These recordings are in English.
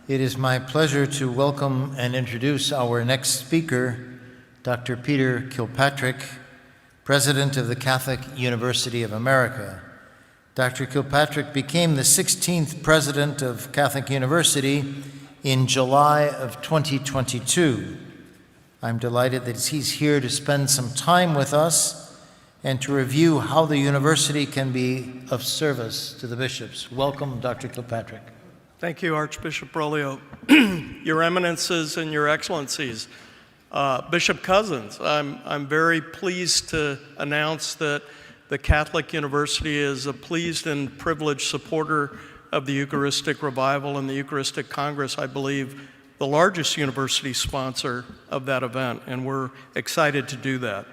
It is my pleasure to welcome and introduce our next speaker, Dr. Peter Kilpatrick, President of the Catholic University of America. Dr. Kilpatrick became the 16th President of Catholic University in July of 2022. I'm delighted that he's here to spend some time with us and to review how the university can be of service to the bishops. Welcome, Dr. Kilpatrick. Thank you, Archbishop Berlio. Your Eminences and Your Excellencies, Bishop Cousins, I'm very pleased to announce that the Catholic University is a pleased and privileged supporter of the Eucharistic Revival and the Eucharistic Congress, I believe the largest university sponsor of that event, and we're excited to do that.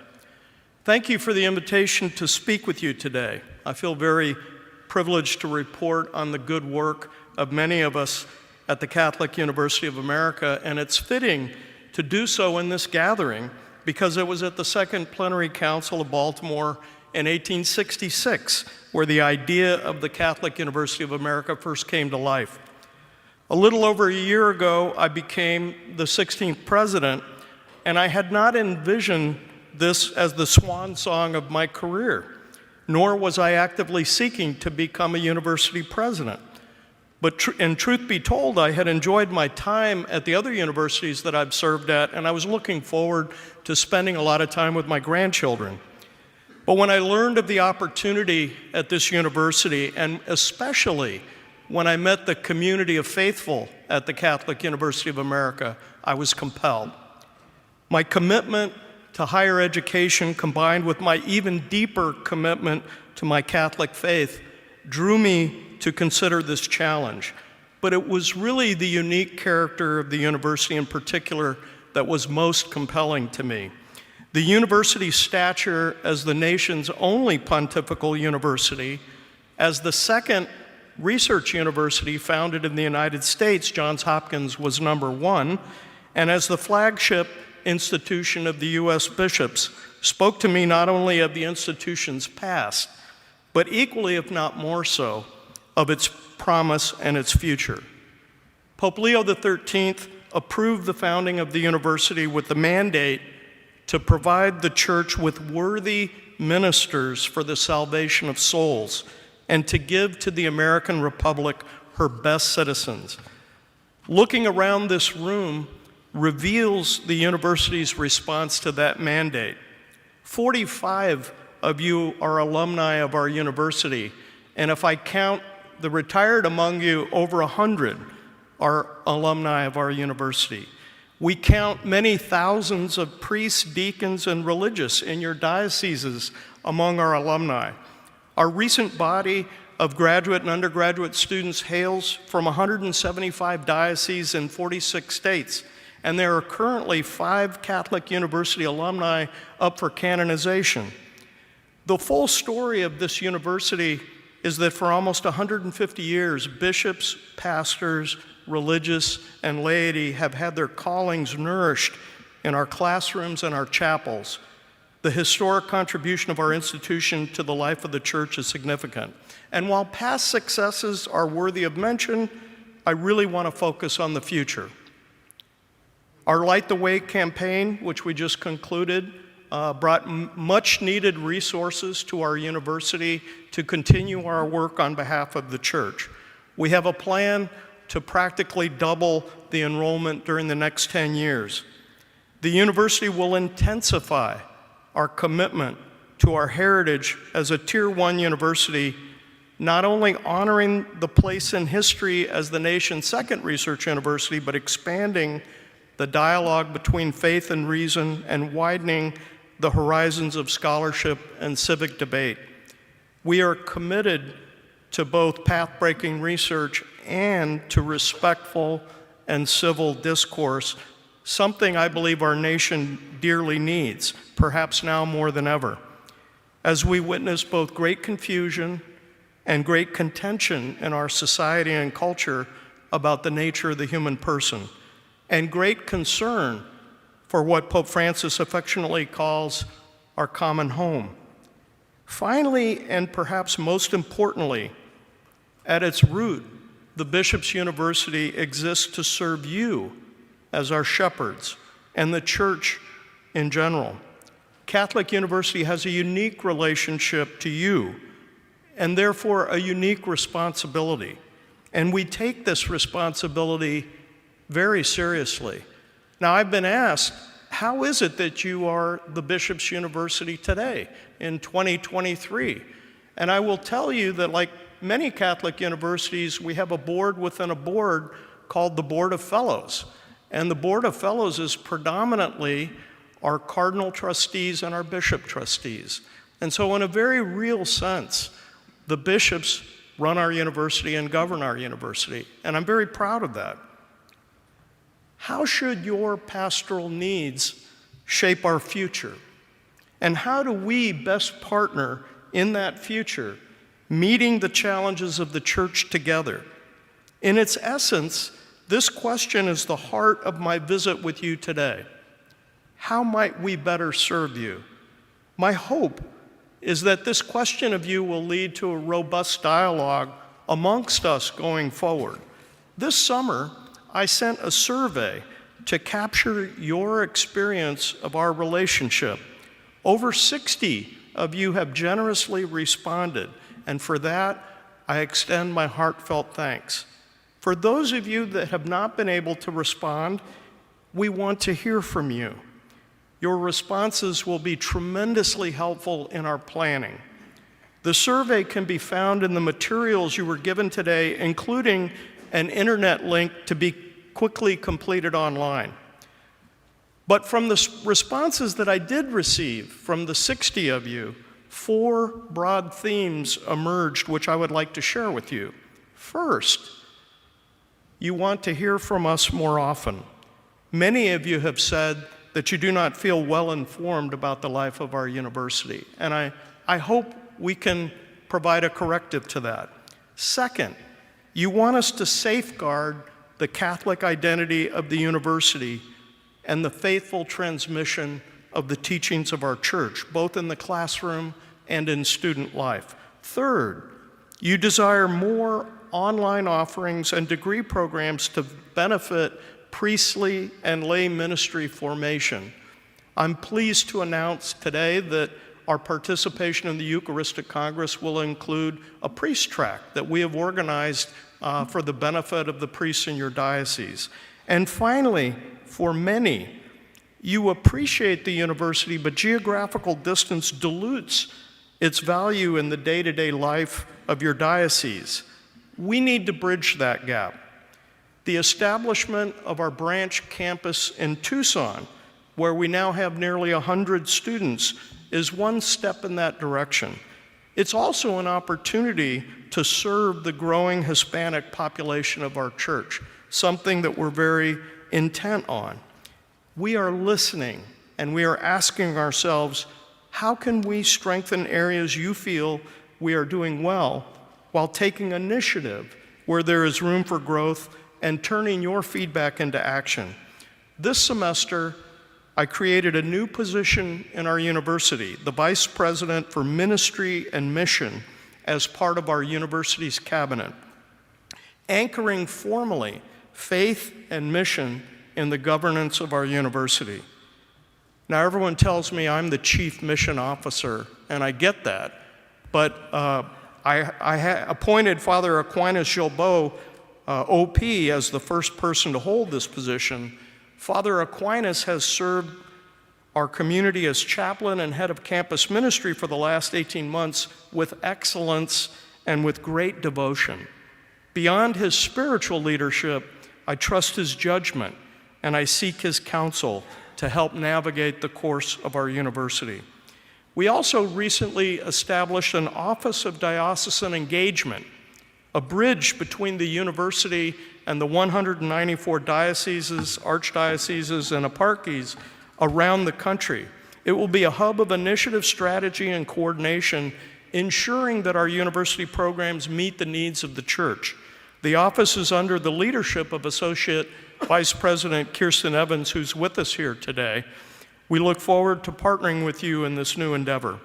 Thank you for the invitation to speak with you today. I feel very privileged to report on the good work of many of us at the Catholic University of America, and it's fitting to do so in this gathering because it was at the Second Plenary Council of Baltimore in 1866 where the idea of the Catholic University of America first came to life. A little over a year ago, I became the 16th president, and I had not envisioned this as the swan song of my career, nor was I actively seeking to become a university president. But in truth be told, I had enjoyed my time at the other universities that I've served at, and I was looking forward to spending a lot of time with my grandchildren. But when I learned of the opportunity at this university, and especially when I met the community of faithful at the Catholic University of America, I was compelled. My commitment to higher education, combined with my even deeper commitment to my Catholic faith, drew me to consider this challenge. But it was really the unique character of the university in particular that was most compelling to me. The university's stature as the nation's only pontifical university, as the second research university founded in the United States, Johns Hopkins was number one, and as the flagship institution of the U.S. bishops, spoke to me not only of the institution's past, but equally, if not more so, of its promise and its future. Pope Leo XIII approved the founding of the university with the mandate to provide the church with worthy ministers for the salvation of souls and to give to the American Republic her best citizens. Looking around this room reveals the university's response to that mandate. 45 of you are alumni of our university, and if I count the retired among you, over 100 are alumni of our university. We count many thousands of priests, deacons, and religious in your dioceses among our alumni. Our recent body of graduate and undergraduate students hails from 175 dioceses in 46 states, and there are currently 5 Catholic University alumni up for canonization. The full story of this university is that for almost 150 years, bishops, pastors, religious, and laity have had their callings nourished in our classrooms and our chapels. The historic contribution of our institution to the life of the church is significant. And while past successes are worthy of mention, I really want to focus on the future. Our Light the Way campaign, which we just concluded, brought much needed resources to our university to continue our work on behalf of the church. We have a plan to practically double the enrollment during the next 10 years. The university will intensify our commitment to our heritage as a Tier 1 university, not only honoring the place in history as the nation's second research university, but expanding the dialogue between faith and reason and widening the horizons of scholarship and civic debate. We are committed to both path-breaking research and to respectful and civil discourse, something I believe our nation dearly needs, perhaps now more than ever. As we witness both great confusion and great contention in our society and culture about the nature of the human person, and great concern for what Pope Francis affectionately calls our common home. Finally, and perhaps most importantly, at its root, the Bishop's University exists to serve you as our shepherds and the church in general. Catholic University has a unique relationship to you and therefore a unique responsibility. And we take this responsibility very seriously. Now, I've been asked, how is it that you are the Bishop's University today in 2023? And I will tell you that, like many Catholic universities, we have a board within a board called the Board of Fellows. And the Board of Fellows is predominantly our cardinal trustees and our bishop trustees. And so in a very real sense, the bishops run our university and govern our university. And I'm very proud of that. How should your pastoral needs shape our future? And how do we best partner in that future, meeting the challenges of the church together? In its essence, this question is the heart of my visit with you today. How might we better serve you? My hope is that this question of you will lead to a robust dialogue amongst us going forward. This summer, I sent a survey to capture your experience of our relationship. Over 60 of you have generously responded, and for that, I extend my heartfelt thanks. For those of you that have not been able to respond, we want to hear from you. Your responses will be tremendously helpful in our planning. The survey can be found in the materials you were given today, including an internet link to be quickly completed online. But from the responses that I did receive from the 60 of you, 4 broad themes emerged which I would like to share with you. First, you want to hear from us more often. Many of you have said that you do not feel well informed about the life of our university, and I hope we can provide a corrective to that. Second, you want us to safeguard the Catholic identity of the university and the faithful transmission of the teachings of our church, both in the classroom and in student life. Third, you desire more online offerings and degree programs to benefit priestly and lay ministry formation. I'm pleased to announce today that our participation in the Eucharistic Congress will include a priest track that we have organized for the benefit of the priests in your diocese. And finally, for many, you appreciate the university, but geographical distance dilutes its value in the day-to-day life of your diocese. We need to bridge that gap. The establishment of our branch campus in Tucson, where we now have nearly 100 students, is one step in that direction. It's also an opportunity to serve the growing Hispanic population of our church, something that we're very intent on. We are listening and we are asking ourselves, how can we strengthen areas you feel we are doing well while taking initiative where there is room for growth and turning your feedback into action? This semester, I created a new position in our university, the Vice President for Ministry and Mission, as part of our university's cabinet, anchoring formally faith and mission in the governance of our university. Now, everyone tells me I'm the chief mission officer, and I get that, but I appointed Father Aquinas Gilbeau, OP, as the first person to hold this position. Father Aquinas has served our community as chaplain and head of campus ministry for the last 18 months with excellence and with great devotion. Beyond his spiritual leadership, I trust his judgment and I seek his counsel to help navigate the course of our university. We also recently established an Office of Diocesan Engagement, a bridge between the university and the 194 dioceses, archdioceses, and eparchies around the country. It will be a hub of initiative, strategy, and coordination, ensuring that our university programs meet the needs of the church. The office is under the leadership of Associate Vice President Kirsten Evans, who's with us here today. We look forward to partnering with you in this new endeavor.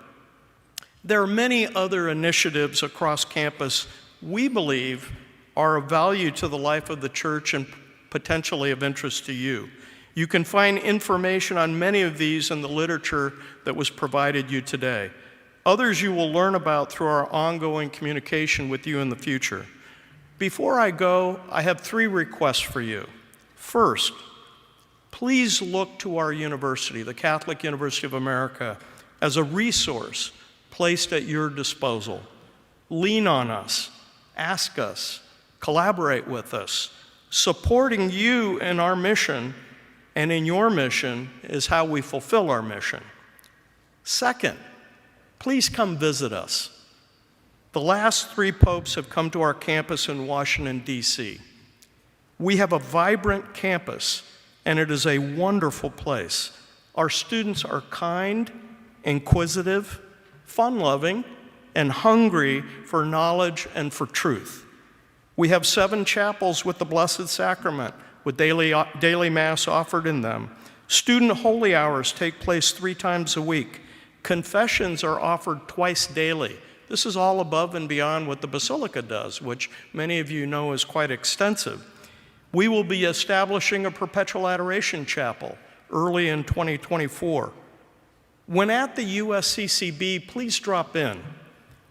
There are many other initiatives across campus we believe are of value to the life of the church and potentially of interest to you. You can find information on many of these in the literature that was provided you today. Others you will learn about through our ongoing communication with you in the future. Before I go, I have 3 requests for you. First, please look to our university, the Catholic University of America, as a resource placed at your disposal. Lean on us, ask us, collaborate with us. Supporting you in our mission and in your mission is how we fulfill our mission. Second, please come visit us. The last 3 popes have come to our campus in Washington, D.C. We have a vibrant campus, and it is a wonderful place. Our students are kind, inquisitive, fun-loving, and hungry for knowledge and for truth. We have 7 chapels with the Blessed Sacrament, with daily Mass offered in them. Student holy hours take place 3 times a week. Confessions are offered twice daily. This is all above and beyond what the Basilica does, which many of you know is quite extensive. We will be establishing a perpetual adoration chapel early in 2024. When at the USCCB, please drop in.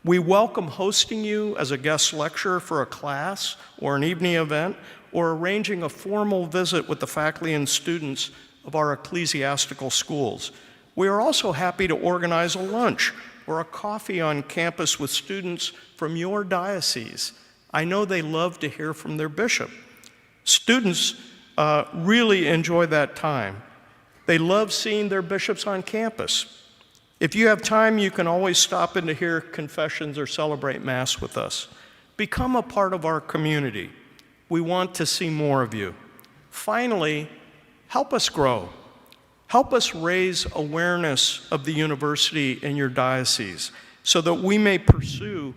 We welcome hosting you as a guest lecturer for a class or an evening event, or arranging a formal visit with the faculty and students of our ecclesiastical schools. We are also happy to organize a lunch or a coffee on campus with students from your diocese. I know they love to hear from their bishop. Students really enjoy that time. They love seeing their bishops on campus. If you have time, you can always stop in to hear confessions or celebrate Mass with us. Become a part of our community. We want to see more of you. Finally, help us grow. Help us raise awareness of the university in your diocese so that we may pursue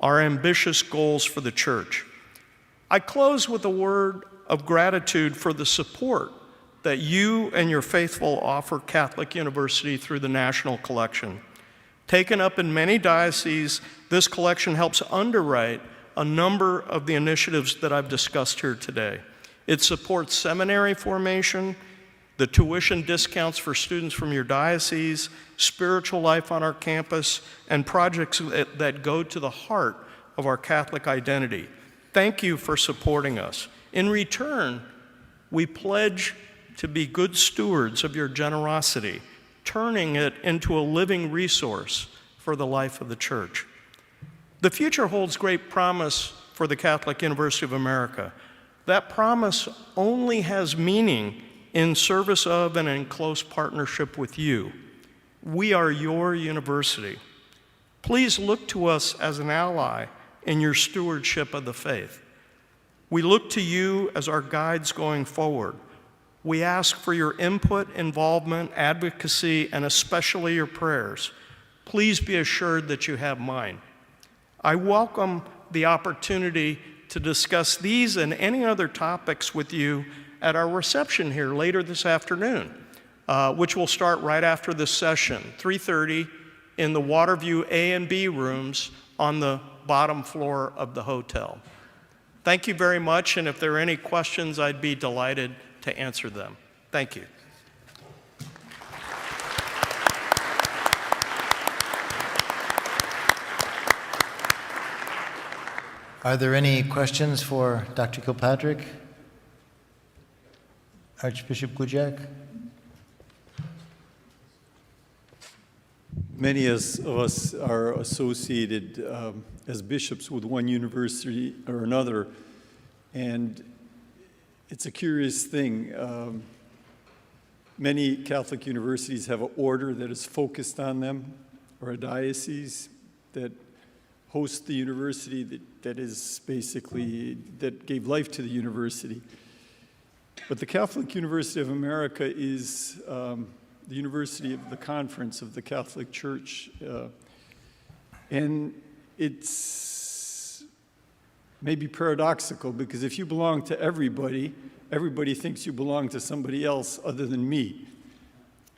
our ambitious goals for the church. I close with a word of gratitude for the support that you and your faithful offer Catholic University through the National Collection. Taken up in many dioceses, this collection helps underwrite a number of the initiatives that I've discussed here today. It supports seminary formation, the tuition discounts for students from your diocese, spiritual life on our campus, and projects that go to the heart of our Catholic identity. Thank you for supporting us. In return, we pledge to be good stewards of your generosity, turning it into a living resource for the life of the church. The future holds great promise for the Catholic University of America. That promise only has meaning in service of and in close partnership with you. We are your university. Please look to us as an ally in your stewardship of the faith. We look to you as our guides going forward. We ask for your input, involvement, advocacy, and especially your prayers. Please be assured that you have mine. I welcome the opportunity to discuss these and any other topics with you at our reception here later this afternoon, which will start right after this session, 3:30 in the Waterview A and B rooms on the bottom floor of the hotel. Thank you very much, and if there are any questions, I'd be delighted to answer them. Thank you. Are there any questions for Dr. Kilpatrick? Archbishop Kujak? Many of us are associated as bishops with one university or another, and it's a curious thing. Many Catholic universities have an order that is focused on them, or a diocese that hosts the university that is basically, that gave life to the university. But the Catholic University of America is the university of the Conference of the Catholic Church. And it's maybe paradoxical, because if you belong to everybody, everybody thinks you belong to somebody else other than me.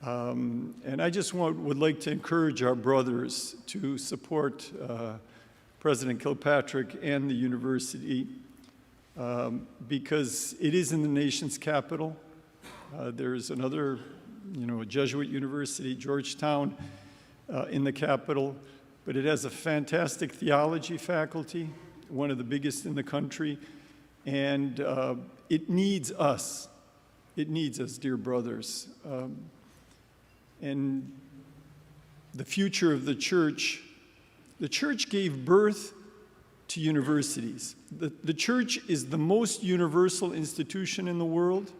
And I just would like to encourage our brothers to support President Kilpatrick and the university because it is in the nation's capital. There's another, a Jesuit university, Georgetown, in the capital, but it has a fantastic theology faculty, one of the biggest in the country, and it needs us. It needs us, dear brothers. And the future of the church gave birth to universities. The church is the most universal institution in the world,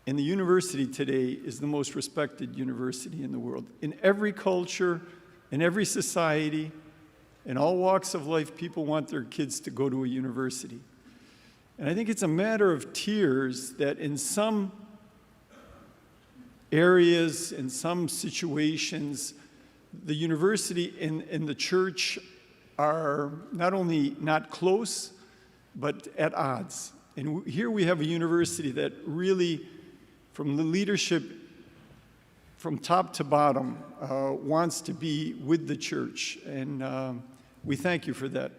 and the university today is the most respected university in the world. In every culture, in every society, in all walks of life, people want their kids to go to a university. And I think it's a matter of tears that in some areas, in some situations, the university and the church are not only not close, but at odds. And here we have a university that really, from the leadership, from top to bottom, wants to be with the church. And we thank you for that,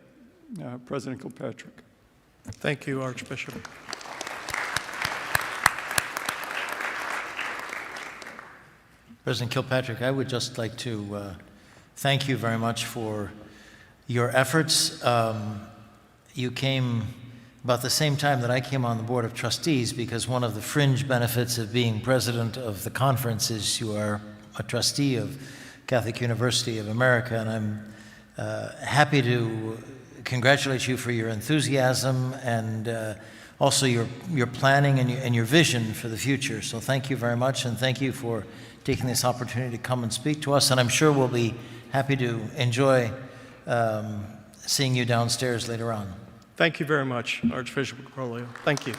President Kilpatrick. Thank you, Archbishop. President Kilpatrick, I would just like to thank you very much for your efforts. You came about the same time that I came on the Board of Trustees, because one of the fringe benefits of being president of the conference is you are a trustee of Catholic University of America, and I'm happy to congratulate you for your enthusiasm and also your planning and your vision for the future. So thank you very much, and thank you for taking this opportunity to come and speak to us, and I'm sure we'll be happy to enjoy seeing you downstairs later on. Thank you very much, Archbishop Brolio. Thank you.